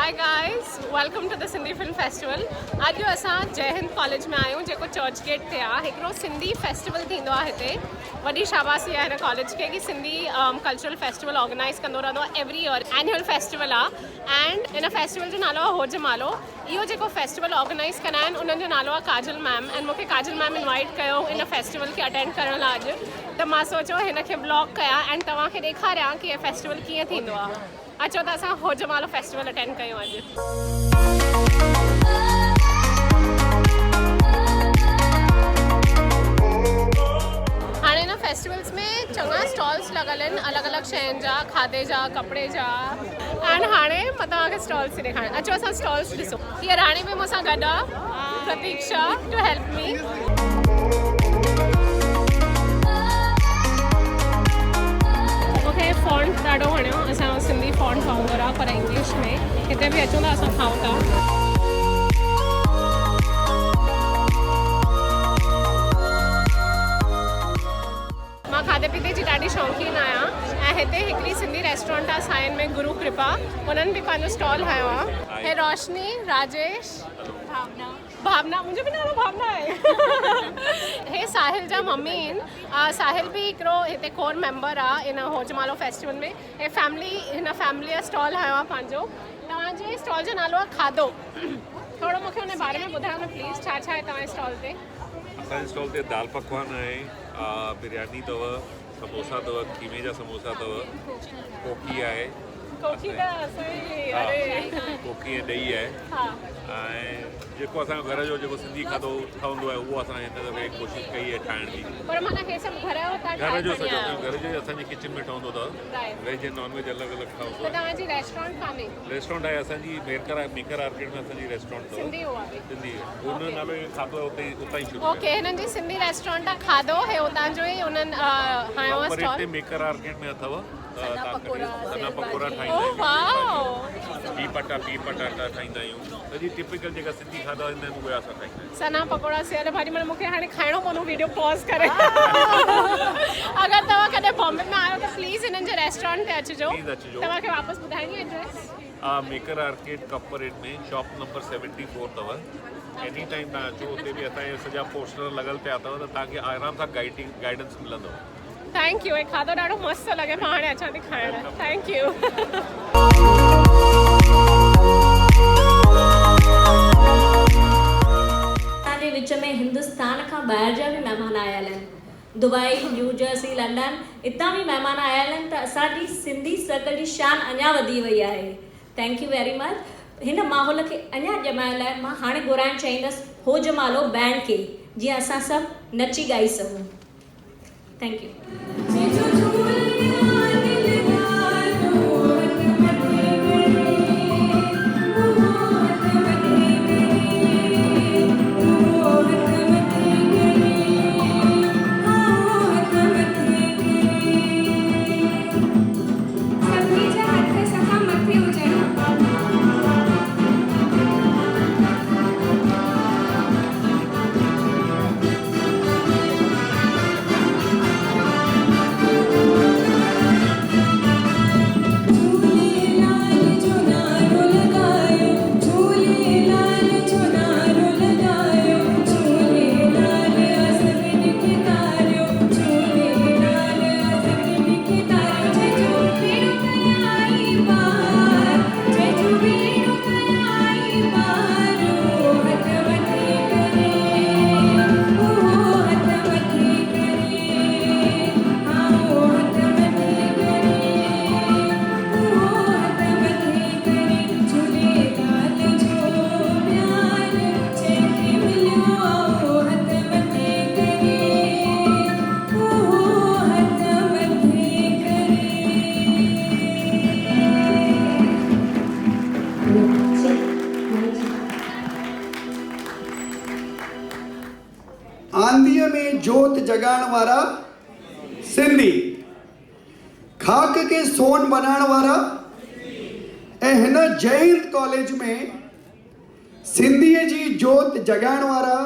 Hi guys, welcome to the Sindhi Film Festival. आज असां जय Hind college में आहियूं जेको चर्च गेट ते आहे हिकिड़ो सिंधी फेस्टिवल थींदो आहे हिते वॾी शाबाशी आहे हिन कॉलेज खे कि सिंधी कल्चरल फेस्टिवल ऑर्गेनाइज़ कंदो रहंदो आहे एवरी ईयर एनुअल फेस्टिवल आहे एंड हिन फेस्टिवल जो नालो आहे होजमालो इहो जेको फेस्टिवल ऑर्गेनाइज़ कंदा आहिनि उन्हनि जो नालो आहे काजल मैम एंड मूंखे काजल मैम इनवाइट कयो इन फेस्टिवल खे अटेंड करण लाइ अॼु त मां सोचियो हिन खे ब्लॉग कयां एंड तव्हांखे ॾेखारियां कि हीअ फेस्टिवल कीअं थींदो आहे अचो त असां होजमालो फेस्टिवल अटेंड कयूं अॼु हाणे हिन फेस्टिवल्स में चङा स्टॉल्स लॻल आहिनि अलॻि अलॻि शयुनि जा खाधे जा कपिड़े जा एंड हाणे मां तव्हांखे स्टॉल्स थी ॾेखारियां अचो असां स्टॉल्स ॾिसूं हीअ राणी बि मूंसां गॾु आहे प्रतीक्षा टू हेल्प मी मूंखे फॉन्ट ॾाढो वणियो असां सिंधी फॉन्ट वांगुरु आहे पर इंग्लिश में हिते बि अचूं था असां खाऊं था मां खाधे पीते जी ॾाढी शौक़ीन आहियां ऐं हिते हिकिड़ी सिंधी रेस्टोरेंट आहे साइन में गुरु कृपा उन्हनि बि पंहिंजो स्टॉल हयो आहे हे रोशनी राजेश भावना मुंहिंजो बि नालो भावना आहे हे साहिल जा मम्मी आहिनि साहिल बि हिकिड़ो हिते कोर मेंबर आहे इन होजमालो फेस्टिवल में हे हिन फैमिली जो स्टॉल हयो आहे पंहिंजो तव्हांजे स्टॉल जो नालो आहे खाधो थोरो मूंखे हुन बारे में ॿुधायो न प्लीज़ छा छा आहे तव्हांजे स्टॉल ते असांजे स्टॉल ते दाल पकवान आहे बिरयानी अथव समोसा अथव खीमे जा समोसा अथव कोकी आहे कोकी कोकी ऐं ॾही आहे ऐं जेको असांजो घर जो जेको सिंधी खाधो ठहंदो आहे उहो असां हिन दफ़े कोशिशि कई आहे ठाहिण जी पर माना हे सभु घर जो सॼो घर जो असांजे किचन में ठहंदो अथव वेज ऐं नॉन वेज अलॻि अलॻि ठहंदो त तव्हांजी रेस्टोरेंट कान्हे रेस्टोरेंट आहे असांजी मेकर आर्केड में असांजी रेस्टोरेंट अथव सिंधी हुन नाले जो खाधो आहे उतां ई शुरू ओके हिननि जी सिंधी रेस्टोरेंट आहे खाधो हे उतां जो ई उन्हनि हयो आहे स्टॉल मेकर आर्केड में अथव सना पकोड़ा ठाहींदा आहियूं पी पटाटा ठाहींदा आहियूं सॼी टिपिकल जेका सिंधी खाधा हूंदा आहिनि उहे असां ठाहींदा आहियूं सना पकोड़ा सेअल भाॼी माना मूंखे हाणे खाइणो पवंदो वीडियो पॉज़ करे अगरि तव्हां कॾहिं बॉम्बे में आयो त प्लीज़ हिननि जे रेस्टोरेंट ते अचिजो तव्हांखे वापसि ॿुधाईंदी एड्रेस मेकर आर्केड कपरेट में शॉप नंबर 74 अथव एनी टाइम तव्हां अचो हुते बि असांजा सॼा पोस्टर लॻल पिया अथव त तव्हांखे आराम सां गाइडेंस मिलंदो थैंक यू खाधो ॾाढो मस्तु लॻे मां हाणे अचां थी खाइण थैंक यू असांजे विच में हिंदुस्तान खां ॿाहिरि जा बि महिमान आयल आहिनि दुबई न्यू जर्सी लंडन हितां बि महिमान आयल आहिनि त असांजी सिंधी सर्कल जी शान अञा वधी वई आहे थैंक यू वेरी मच हिन माहौल खे अञा ॼमाइण लाइ मां हाणे घुराइणु चाहींदसि होजमालो बैंड खे जीअं असां सभु नची ॻाई सघूं थैंक यू आंधीअ में जोत जगाइण वारा सिंधी खाक के सोन बनाइण वारा ऐं हिन जय हिंद कॉलेज में सिंधीअ जी जोत जगाइण वारा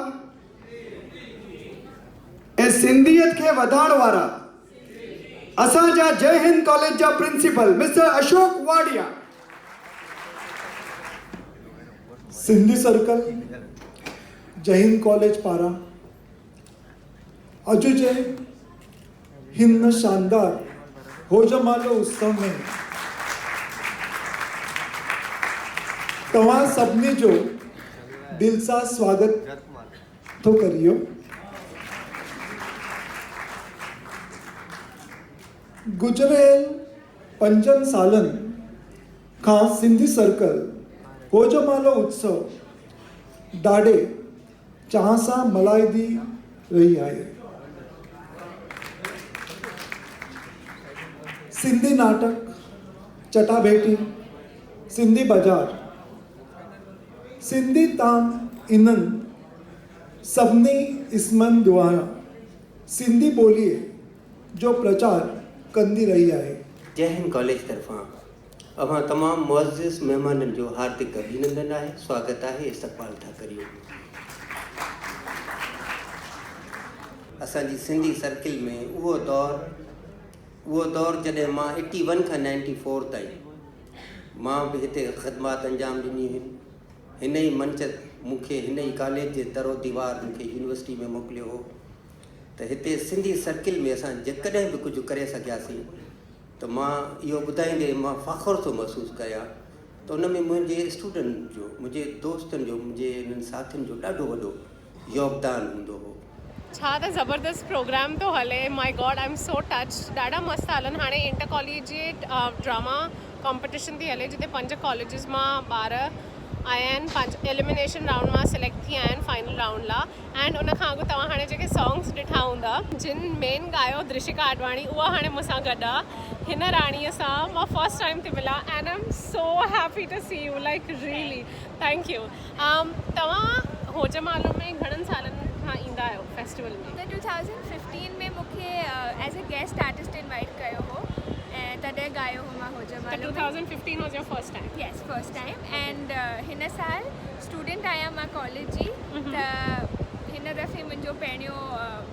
ऐं सिंधियत खे वधाइण वारा असांजा जय हिंद कॉलेज जा principal mister Ashok Wadia Sindhi circle Jai Hind college पारा अॼु जे हिन शानदार होजमालो उत्सव में तव्हां सभिनी जो दिल सां स्वागत थो करियो। गुज़िरियल 5 सालनि खां सिंधी सर्कल होजमालो उत्सव ॾाढे चाह सां मल्हाईंदी रही आहे। सिंधी नाटक, चटाभेटी, सिंधी बाज़ार, सिंधी ताम इन्हनि सभिनी इस्मनि द्वारा सिंधी ॿोलीअ जो प्रचार कंदी रही आहे। जय हिंद कॉलेज तरफां अवां तमाम मुअज़्ज़िज़ मेहमाननि जो हार्दिक अभिनंदन आहे, स्वागत आहे, इस्तक़बाल था करियो। असांजी सिंधी सर्किल में उहो दौर जॾहिं मां 81 खां 94 ताईं मां बि हिते ख़िदमात अंजाम ॾिनी आहिनि। हिन ई मंच मूंखे हिन ई कॉलेज जे दरो दीवार मूंखे यूनिवर्सिटी में मोकिलियो हो त हिते सिंधी सर्किल में असां जेकॾहिं बि कुझु करे सघियासीं त मां इहो ॿुधाईंदे मां फ़ख़्रु थो महसूसु कयां त उन में मुंहिंजे स्टूडेंट जो, मुंहिंजे दोस्तनि जो, मुंहिंजे इन्हनि साथियुनि जो ॾाढो वॾो योगदान हूंदो हो। छा त ज़बरदस्त प्रोग्राम तो हले, my God I am so touch. ॾाढा मस्त हलन। हाणे इंटर कॉलेजिएट ड्रामा कॉम्पिटिशन थी हले जिते 5 कॉलेजिस मां ॿार आया आहिनि, 5 एलिमिनेशन राउंड मां सिलेक्ट थी आया आहिनि फाइनल राउंड लाइ। एंड उन खां अॻु तव्हां हाणे जेके सॉन्ग्स ॾिठा हूंदा, जिन मेन गायो दृशिका आडवाणी, उहा हाणे मूंसां गॾु आहे। हिन राणीअ सां मां फर्स्ट टाइम थी मिलां and I am so happy to see you, like really thank you. तव्हां होजमालो में घणनि सालनि खां ईंदा आहियो फेस्टिवल में? त 2015 में मूंखे as a guest artist invite कयो हो ऐं तॾहिं गायो हो मां होजमालो। 2015 was your first time? Yes, first time. And हिन साल स्टूडेंट आहियां मां कॉलेज जी, त हिन दफ़े मुंहिंजो पहिरियों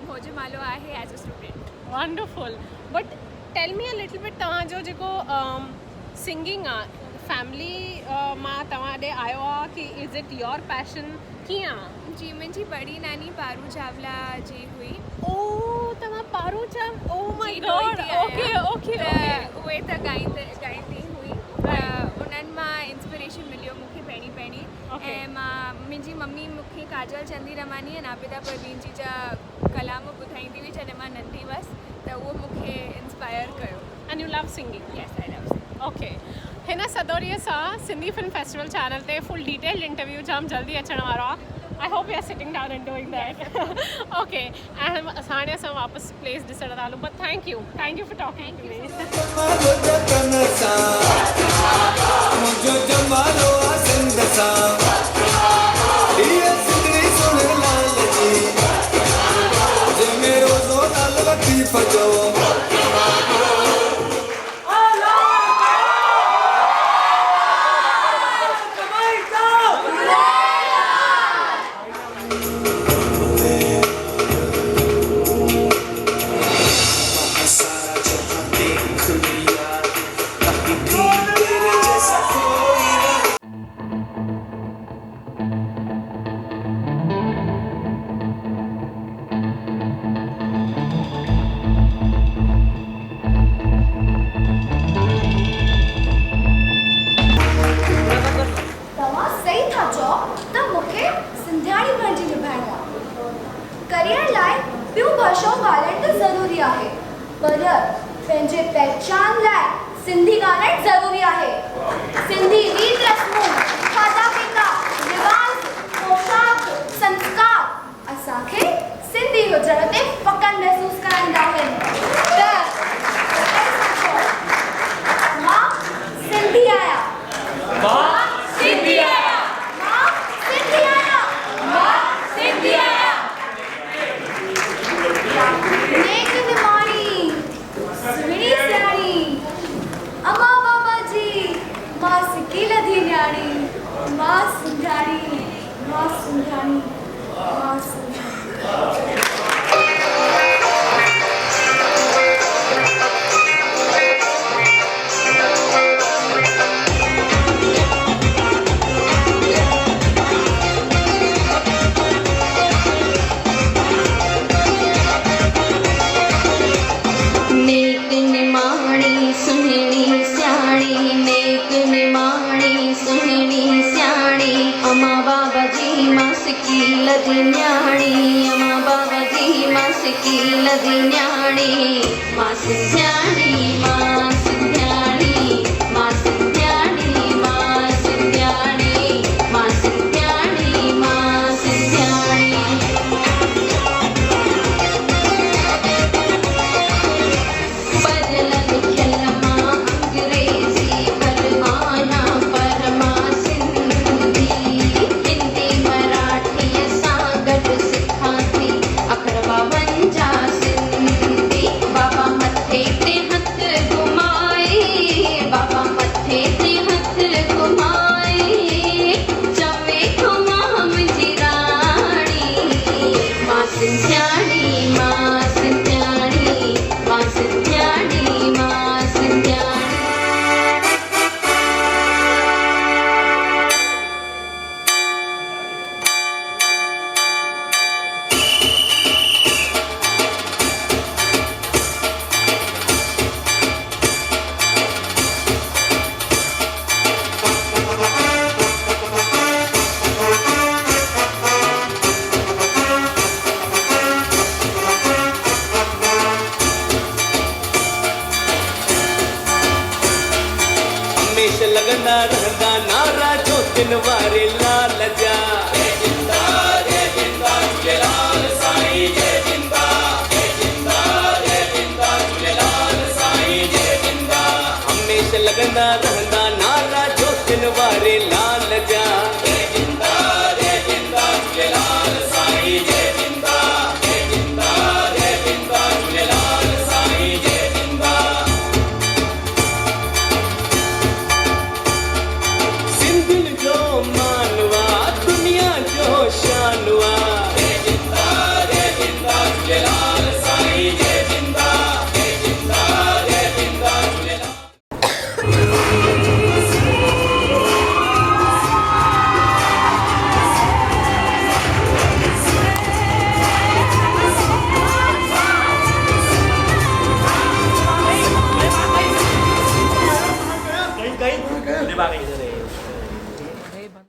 होजमालो आहे as a student. Wonderful. But tell me a little bit, तव्हांजो जेको सिंगिंग आहे फैमिली मां तव्हां ॾे आयो आहे कि इज़ इट योर पैशन, कीअं आहे? जी, मुंहिंजी बड़ी नानी पारू चावला जी हुई। ओ तव्हां Paru Chawla, oh my God, okay okay. उहे त ॻाईंदी हुई, उन्हनि मां इंस्पिरेशन मिलियो मूंखे पहिरीं। ऐं मुंहिंजी मम्मी मूंखे काजल चंदीरमानी ऐं नाबिदा परवीन जी जा कलाम ॿुधाईंदी हुई जॾहिं मां नंढी हुअसि, त उहो मूंखे इंस्पायर कयो। And U love singing? Yes, I love singing. Okay. हिन सदोरीअ सां सिंधी फिल्म फेस्टिवल चैनल ते फुल डिटेल्ड इंटरव्यू जाम जल्दी अचण वारो आहे। I hope you are sitting down and doing that. Okay, and हाणे असां वापस प्लेस ॾिसण था हलूं, but thank you for talking to me. Career लाइ ॿियूं भाषाऊं ॻाल्हाइण त ज़रूरी आहे, पर पंहिंजे पहचान लाइ सिंधी ॻाल्हाइण ज़रूरी आहे। सिंधी रीत रस्मूं, खाधा पीता, रिवाज, पोशाक, संस्कार असांखे सिंधी हुजण ते फ़ख़्रु महसूसु कराईंदा आहिनि। मां सिंधी आहियां। अमा बाबा जी मां सिकील दी न्याणी अमा बाबा जी मां सिकील दी न्याणी मां सिंध्याणी मां सिंध्याणी मां सिंध्याणी मां सिंध्याणी मां सिंध्याणी मां सिंध्याणी पढ़ियल लिखियल मां अंग्रेजी पर आहियां पर मां सिंधी हिंदी मराठी सां गॾु सिखां थी अखर 52 सिंधी बाबा मथे ते हथ घुमाए बाबा मथे ते हथ घुमाए चवे थो मां मुंहिंजी राणी मां सिंध्याणी मां सिंध्याणी मां सिंध्याणी मां सिंध्याणी हमेशा लगंदा रहंदा नारा ज्योतिन वारे लाल जा जय जिंदा झूलेलाल साईं जय जिंदा झूलेलाल साईं जय जिंदा हमेशा लगंदा रहंदा नारा ज्योतिन वारे लाल जा जय जिंदा झूलेलाल साईं जय जिंदा झूलेलाल साईं जय जिंदा सिंधियुनि जो मानवा दुनिया जो शानवा जय जिंदा झूलेलाल साईं जय जिंदा झूलेलाल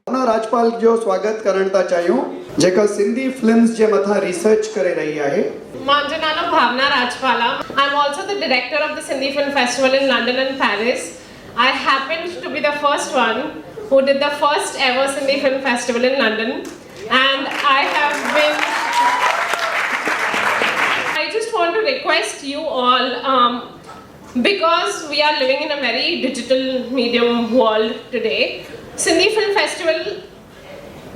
भावना राजपाल जो स्वागत करण था चाहियूं जेका सिंधी फिल्म्स जे मथां रिसर्च करे रही आहे मुंहिंजो नालो Bhavna Rajpala I am also the director of the Sindhi film festival in London and Paris I happened to be the first one who did the first ever Sindhi Film Festival in London and I just want to request you all because we are living in a very digital medium world today Sindhi Film Festival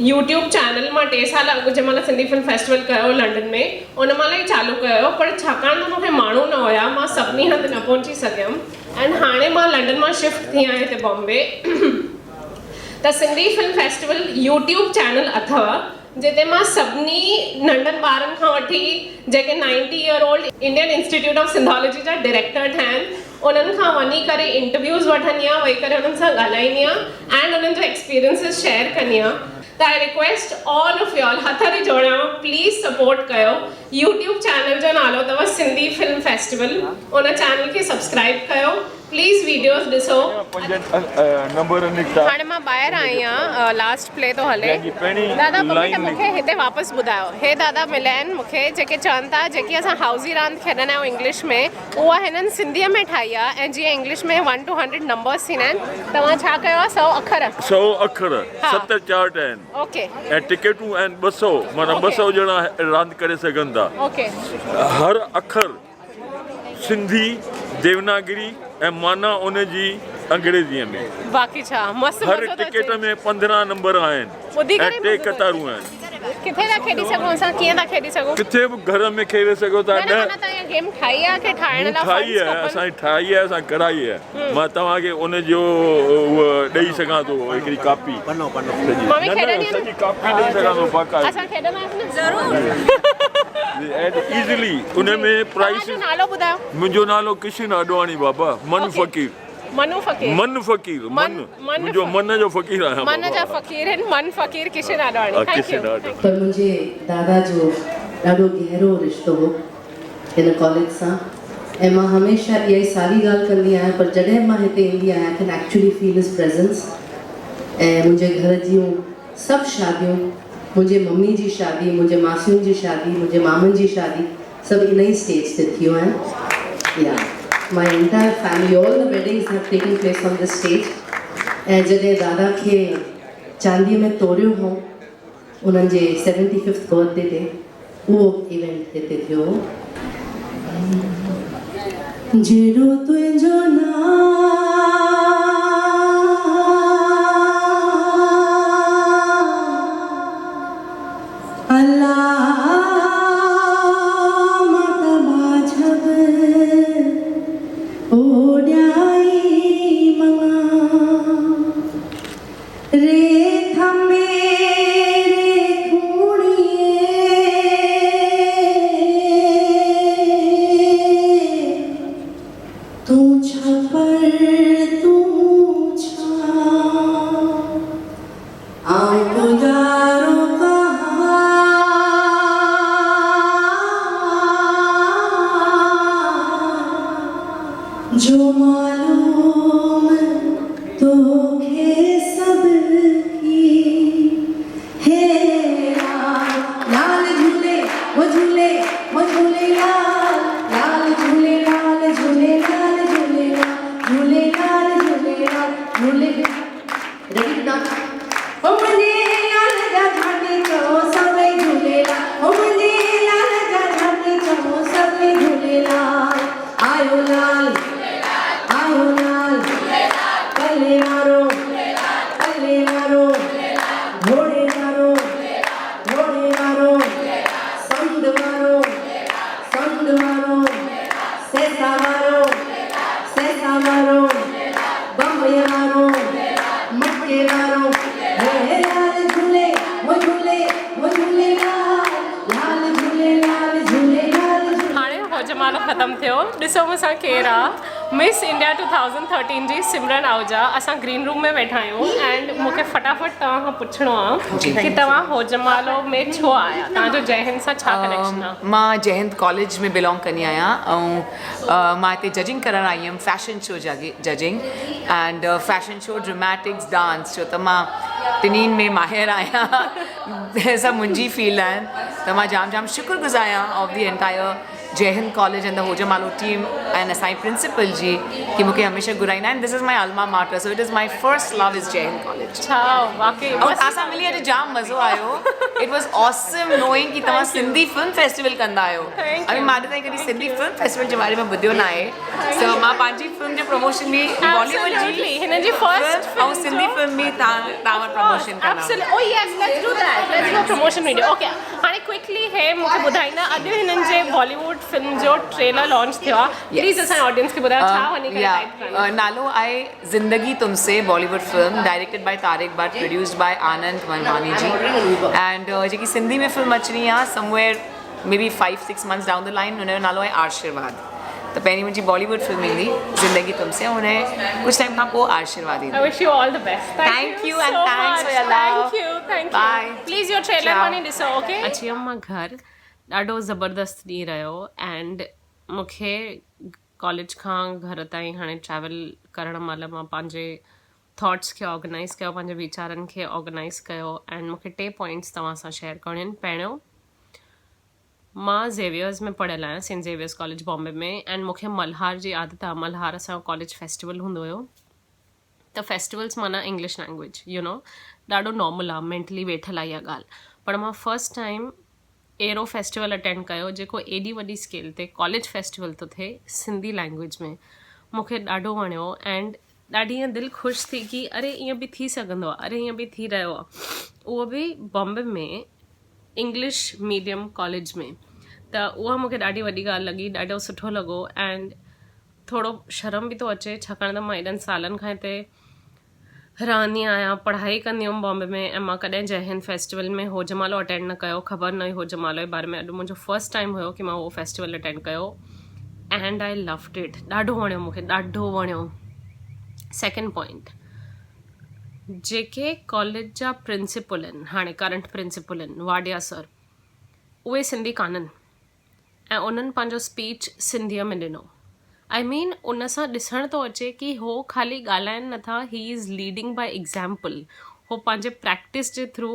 YouTube channel मां 2 साल अॻु जंहिंमहिल Sindhi film festival कयो London में उन महिल ई चालू कयो पर छाकाणि त मूंखे माण्हू न हुया मां सभिनी हंधि न पहुची सघियमि एंड हाणे मां लंडन मां शिफ्ट थी आहियां हिते बॉम्बे त Sindhi film festival YouTube channel अथव जिते मां सभिनी नंढनि ॿारनि खां वठी जेके 90 year old Indian institute of sindhology जा डायरेक्टर ठहिनि उन्हनि खां वञी करे इंटरव्यूज़ वठंदी आहियां वेही करे उन्हनि सां ॻाल्हाईंदी आहियां एंड उन्हनि जो एक्सपीरियंसिस शेयर कंदी आहियां त I request all of U all हथ थी जोड़ियां प्लीज़ सपोर्ट कयो YouTube चैनल जो नालो अथव सिंधी फिल्म फेस्टिवल उन चैनल खे सब्सक्राइब कयो प्लीज़ वीडियोस ॾिसो हाणे मां ॿाहिरि आई आहियां लास्ट प्ले थो हले दादा मूंखे हिते वापसि ॿुधायो हे दादा मिलिया आहिनि मूंखे जेके चवनि था जेकी असां हाउज़ी रांदि खेॾंदा आहियूं इंग्लिश में उहा हिननि सिंधीअ में ठाही आहे ऐं जीअं इंग्लिश में 1 to 100 नंबर्स थींदा आहिनि तव्हां छा कयो आहे 100 अखर 100 अखर 7 चार्ट आहिनि ओके ऐं टिकेटूं आहिनि 200 माना 200 ॼणा रांदि करे सघनि था ओके हर अखर सिंधी देवनागरी ऐं माना उनजी अंग्रेजीअ में बाक़ी छा मस्त हर टिकेट में 15 नंबर आहिनि ऐं 2 कतारूं आहिनि किथे था खेॾी सघूं असां कीअं था खेॾी सघूं किथे बि घर में खेॾे सघो था गेम ठाही आहे की ठाहिण लाइ ठाही आहे असां ठाही आहे असां कराई आहे मां तव्हांखे उनजो उहो ॾेई सघां थो हिकिड़ी कापी सॼी कापी ॾेई सघां थो बाक़ाइदा असां खेॾंदा आहियूं ज़रूरु इज़िली उन में प्राइस नालो ॿुधायो मुंहिंजो नालो किशन अडवाणी बाबा मन फ़कीर मनु फ़कीर मन फ़कीर मुंहिंजो मन जो फ़कीर आहियां मन जा फ़कीर आहिनि मन फ़कीर किशन अडवाणी थैंक यू पर मुंहिंजे दादा जो ॾाढो गहरो रिश्तो हो हिन कॉलेज सां ऐं मां हमेशह इहा ई सारी ॻाल्हि कंदी आहियां पर जॾहिं मां हिते ईंदी आहियां आई कैन एक्चुअली फील हिज प्रेजेंस ऐं मुंहिंजे घर जूं सब शादियों, मुंहिंजे मम्मी जी शादी, मुंहिंजे मासियुनि जी शादी, मुंहिंजे मामनि जी शादी सभु इन ई स्टेज ते थियूं आहिनि. या my entire family, all the weddings have taken place on this stage. ऐं जॾहिं दादा खे चांदीअ में तोड़ियो हो उन्हनि जे 75th बर्थडे ते, उहो इवेंट हिते थियो. जहिड़ो तुंहिंजो जो मालूम तो के सब की है. लाल झूले वो झूले वो झूले लाल, लाल झूले लाल झूले लाल झूले लाल झूले लाल झूले लाल झूले. रेडी ना ओ मुझे लाल जा झाड़ी चो सब झूले लाल, ओ मुझे लाल जा झाड़ी चो सब झूले लाल. आयो लाल आयो लाल पल्ले मारो घोड़े मारो संग मारो सैसा मारो बम्बई मारो मटके मारो. हे लाल झूले वो झूले वो झूले लाल झूले लाल झूले लाल. हाणे होजमालो ख़तमु थियो. ॾिसो मूंसां केरु आहे. मिस इंडिया 2013 जी सिमरन आहूजा. असां ग्रीन रूम में वेठा आहियूं एंड मूंखे फटाफट तव्हां खां पुछिणो आहे कि तव्हां होजमालो में छो आया, तव्हांजो जय हिंद सां छा कनेक्शन आहे? मां जय हिंद कॉलेज में बिलोंग कंदी आहियां ऐं मां हिते जजिंग करणु आई हुयमि, fashion show judging and fashion show, dramatics, dance. छो त मां टिनिनि में माहिर आहियां. सभु मुंहिंजी फील्ड आहिनि. त मां जाम शुक्रगुज़ार आहियां of the entire Jai Hind college and the Hojamalo team and असांजी प्रिंसिपल जी कि मूंखे हमेशह घुराईंदा आहिनि. This is my alma mater, so it is my first love is Jai Hind college. छा वाकई ऐं असां मिली अॼु जाम मज़ो आयो. इट वॉज ऑसम नोइंग कि तव्हां सिंधी फिल्म फेस्टिवल कंदा आहियो. अभी मां अॼु ताईं कॾहिं सिंधी फिल्म फेस्टिवल जे बारे में ॿुधियो न आहे. सो मां पंहिंजी फिल्म जो प्रमोशन बि बॉलीवुड जी हिन जी फर्स्ट ऐं सिंधी फिल्म बि तव्हां वटि प्रमोशन कंदा. Oh yes, let's do that. Let's do promotion video. Okay. हाणे क्विकली हे मूंखे ॿुधाईंदा अॼु हिननि जे बॉलीवुड फिल्म जो ट्रेलर लॉन्च थियो आहे. प्लीज़ असांजे ऑडियंस खे ॿुधायो छा वञी करे टाइप करणु. नालो आहे Zindagi Tumse, Bollywood film directed by Tariq Bhatt, produced by Anand Manmani ji. And जेकी सिंधी में फिल्म अचणी आहे somewhere may be 5-6 months down the line, हुनजो नालो आहे आशीर्वाद. त पहिरीं मुंहिंजी बॉलीवुड फिल्म ईंदी ज़िंदगी तुमसे, हुन कुझु टाइम खां पोइ आशीर्वाद ईंदी. I wish you all the best. Thank you and thanks for your love. Thank you. Bye. Please your trailer वञी ॾिसो. ओके. अची वियमि मां घर. ॾाढो ज़बरदस्त ॾींहुं रहियो एंड मूंखे कॉलेज खां घर ताईं हाणे ट्रैवल करण महिल मां पंहिंजे थॉट्स खे ऑर्गेनाइज़ कयो, पंहिंजे वीचारनि खे ऑर्गेनाइज़ कयो एंड मूंखे 2 पॉइंट्स तव्हां सां शेयर करणा आहिनि. पहिरियों, मां ज़ेवियर्स में पढ़ियल आहियां, सेंट ज़ेवियर्स कॉलेज बॉम्बे में. एंड मूंखे मल्हार जी आदत आहे. मल्हार असांजो कॉलेज फेस्टिवल हूंदो हुयो. त फेस्टिवल्स माना इंग्लिश लैंग्वेज ॾाढो नॉर्मल आहे, मेंटली वेठल आहे इहा ॻाल्हि. पर मां first time arrow festival attend कयो जेको एॾी वॾी स्केल ते कॉलेज फेस्टिवल थो थिए सिंधी लैंग्वेज में. मूंखे ॾाढो वणियो एंड ॾाढी ईअं दिलि ख़ुशि थी कि अरे ईअं बि थी सघंदो आहे, अरे ईअं बि थी रहियो आहे. उहो बि बॉम्बे में इंग्लिश मीडियम कॉलेज में. त उहा मूंखे ॾाढी वॾी ॻाल्हि लॻी, ॾाढो सुठो लॻो एंड थोरो शर्म बि थो अचे छाकाणि त मां एॾनि सालनि खां हिते रहंदी आहियां, पढ़ाई कंदी हुअमि बॉम्बे में ऐं मां कॾहिं जय हिंद फेस्टिवल में होजमालो अटेंड न कयो, ख़बर न हुई होजमालो जे बारे में. अॼु मुंहिंजो फर्स्ट टाइम हुयो कि मां उहो फेस्टिवल अटेंड कयो एंड आई लव्ड इट. ॾाढो वणियो मूंखे, ॾाढो वणियो. सेकेंड पॉइंट, जेके कॉलेज जा प्रिंसिपल आहिनि, हाणे करंट प्रिंसिपल आहिनि, वाडिया सर, उहे सिंधी कान्हनि ऐं उन्हनि पंहिंजो स्पीच सिंधीअ में ॾिनो. आई मीन उन सां ॾिसण थो अचे कि हो ख़ाली ॻाल्हाइनि नथा, he is leading by example. हो पंहिंजे प्रैक्टिस जे थ्रू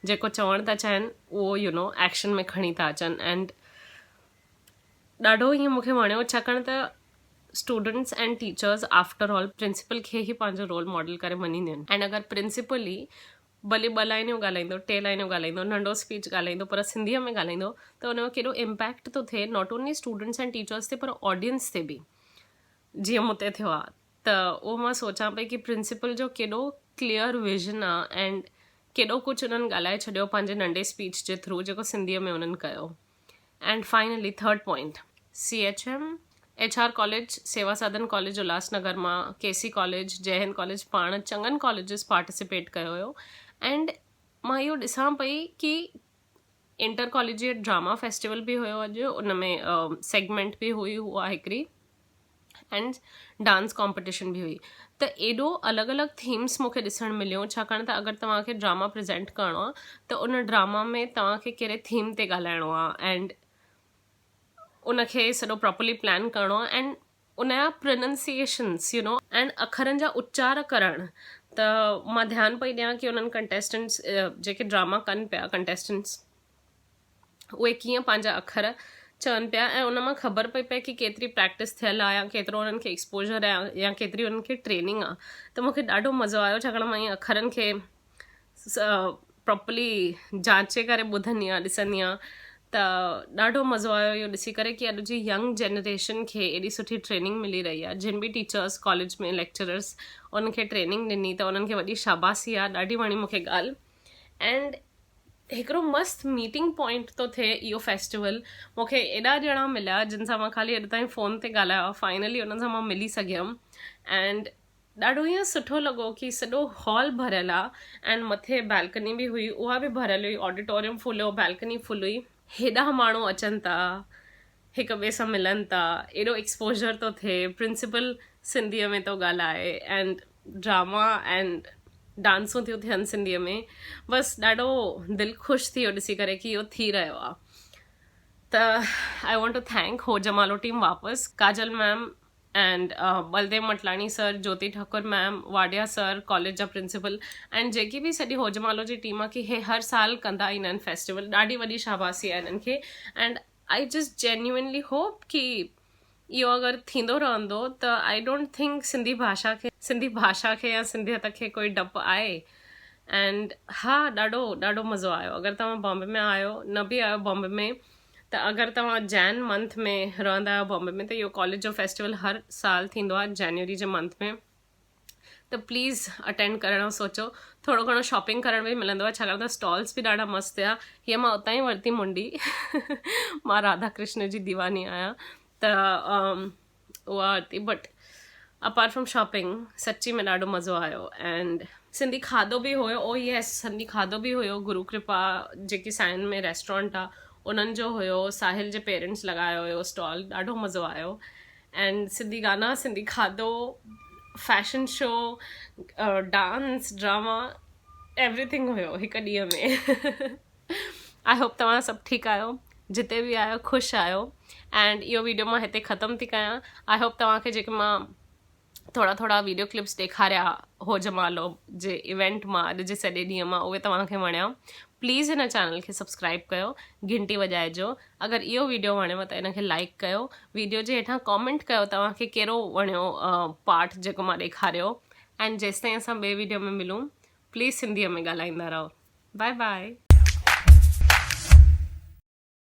जेको चवण था चाहिनि उहो एक्शन में खणी था अचनि. एंड ॾाढो ईअं मूंखे वणियो छाकाणि त students and teachers after all principal खे ई पंहिंजो रोल मॉडल करे मञींदियूं आहिनि. एंड अगरि प्रिंसिपल ई भले 2 लाइनियूं ॻाल्हाईंदो, 3 लाइनियूं ॻाल्हाईंदो, नंढो स्पीच ॻाल्हाईंदो, पर सिंधीअ में ॻाल्हाईंदो त उनजो केॾो इम्पैक्ट थो थिए not only students and teachers ते पर ऑडियंस ते बि. जीअं मूंते थियो आहे त उहो मां सोचां पई कि प्रिंसिपल जो केॾो क्लियर विज़न आहे एंड केॾो कुझु उन्हनि ॻाल्हाए छॾियो पंहिंजे नंढे स्पीच जे थ्रू जेको सिंधीअ में उन्हनि कयो. And finally 3rd point, CHM HR college, सेवा सदन कॉलेज उल्हासनगर मां, KC कॉलेज, जय हिंद कॉलेज पाण चङनि कॉलेजिस पार्टिसिपेट कयो हुयो. एंड मां इहो ॾिसां पई कि इंटर कॉलेजिएट ड्रामा फेस्टिवल बि हुयो अॼु, उन में सेगमेंट बि हुई उहा हिकिड़ी, एंड डांस कॉम्पिटिशन बि हुई. त एॾो अलॻि अलॻि थीम्स मूंखे ॾिसणु मिलियो छाकाणि त अगरि तव्हांखे ड्रामा प्रेज़ेंट करिणो आहे त उन ड्रामा में तव्हांखे कहिड़े थीम ते ॻाल्हाइणो आहे एंड उनखे सॼो प्रॉपरली प्लान करिणो आहे. एंड उनजा प्रोनंसिएशन्स एंड अखरनि जा उच्चार करणु. त मां ध्यानु पई ॾियां कि उन्हनि कंटेस्टेंट्स जेके ड्रामा कनि पिया कंटेस्टेंट्स उहे कीअं पंहिंजा अखर चवनि पिया ऐं उन मां ख़बर पई पए कि केतिरी प्रैक्टिस थियल आहे या केतिरो उन्हनि खे एक्सपोजर आहे या केतिरी उन्हनि खे ट्रेनिंग आहे. त मूंखे ॾाढो मज़ो आयो छाकाणि मां ईअं अखरनि खे प्रॉपरली जांचे करे ॿुधंदी आहियां, ॾिसंदी आहियां. त ॾाढो मज़ो आयो इहो ॾिसी करे कि अॼु जी यंग जनरेशन खे एॾी सुठी ट्रेनिंग मिली रही आहे. जिन बि टीचर्स कॉलेज में लेक्चरर्स उनखे ट्रेनिंग ॾिनी त उन्हनि खे वॾी शाबासी आहे. ॾाढी वणी मूंखे ॻाल्हि. एंड हिकिड़ो मस्तु मीटिंग पॉइंट थो थिए इहो फेस्टिवल. मूंखे एॾा ॼणा मिलिया जिन सां मां ख़ाली अॼु ताईं फ़ोन ते ॻाल्हायो. फाइनली उन्हनि सां मां मिली सघियमि एंड ॾाढो ईअं सुठो लॻो कि सॼो हॉल भरियल आहे एंड मथे बैल्कनी बि हुई, उहा बि भरियल हुई. ऑडिटोरियम फुल हुयो, बैल्कनी फुल हुई. हेॾा माण्हू अचनि था, हिक ॿिए सां मिलनि था, एॾो एक्सपोजर थो थिए. प्रिंसिपल सिंधीअ में थो ॻाल्हाए एंड ड्रामा एंड डांसूं थियूं थियनि सिंधीअ में. बसि ॾाढो दिलि ख़ुशि थी वियो ॾिसी करे कि इहो थी रहियो आहे. त आई वॉन्ट टू थैंक हो जमालो टीम वापसि, Kajal ma'am and Baldev Matlani sir, Jyoti Thakur ma'am, Wadia sir, college जा प्रिंसिपल एंड जेकी बि सॼी होजमालो जी टीम आहे कि हे हर साल कंदा ईंदा आहिनि फेस्टिवल. ॾाढी वॾी शाबासी आहे इन्हनि खे. And I just genuinely hope कि इहो अगरि थींदो रहंदो त आई डोंट थिंक सिंधी भाषा खे या सिंधियत खे कोई डपु आहे. एंड हा, ॾाढो ॾाढो मज़ो आयो. अगरि तव्हां बॉम्बे में आयो, न बि आयो बॉम्बे में, त अगरि तव्हां जैन मंथ में रहंदा आहियो बॉम्बे में, त इहो कॉलेज जो फेस्टिवल हर साल थींदो आहे जनवरी जे मंथ में. त प्लीज़ अटेंड करण जो सोचो. थोरो घणो शॉपिंग करण बि मिलंदो आहे छाकाणि त स्टॉल्स बि ॾाढा मस्तु हुआ. हीअ मां उतां ई वरिती मुंडी. मां राधा कृष्ण जी दीवानी आहियां त उहा वरिती. बट अपार्ट फ्रॉम शॉपिंग सची में ॾाढो मज़ो आयो. एंड सिंधी खाधो बि हुयो. ओ येस, सिंधी खाधो बि हुयो. गुरु कृपा जेकी साइन में रेस्टोरेंट आहे उन्हनि जो हुयो. साहिल जे पेरेंट्स लॻायो हुयो स्टॉल. ॾाढो मज़ो आयो. एंड सिंधी गाना, सिंधी खाधो, fashion show, dance, drama, everything हुयो हिकु ॾींहं में. आई होप तव्हां सभु ठीकु आहियो, जिते बि आहियो ख़ुशि आहियो. एंड इहो वीडियो मां हिते ख़तमु थी कयां. आई होप तव्हांखे जेके मां थोरा वीडियो क्लिप्स ॾेखारिया होजमालो जे इवेंट मां अॼु जे सॼे ॾींहं मां, उहे तव्हांखे वणिया. प्लीज़ हिन चैनल खे सब्सक्राइब कयो, घंटी वॼाइजो. अगरि इहो वीडियो वणेव त इनखे लाइक कयो. वीडियो जे हेठां कॉमेंट कयो तव्हांखे कहिड़ो वणियो पार्ट जेको मां ॾेखारियो. एंड जेसिताईं असां ॿिए वीडियो में मिलूं, प्लीज़ सिंधीअ में ॻाल्हाईंदा रहो. Bye by.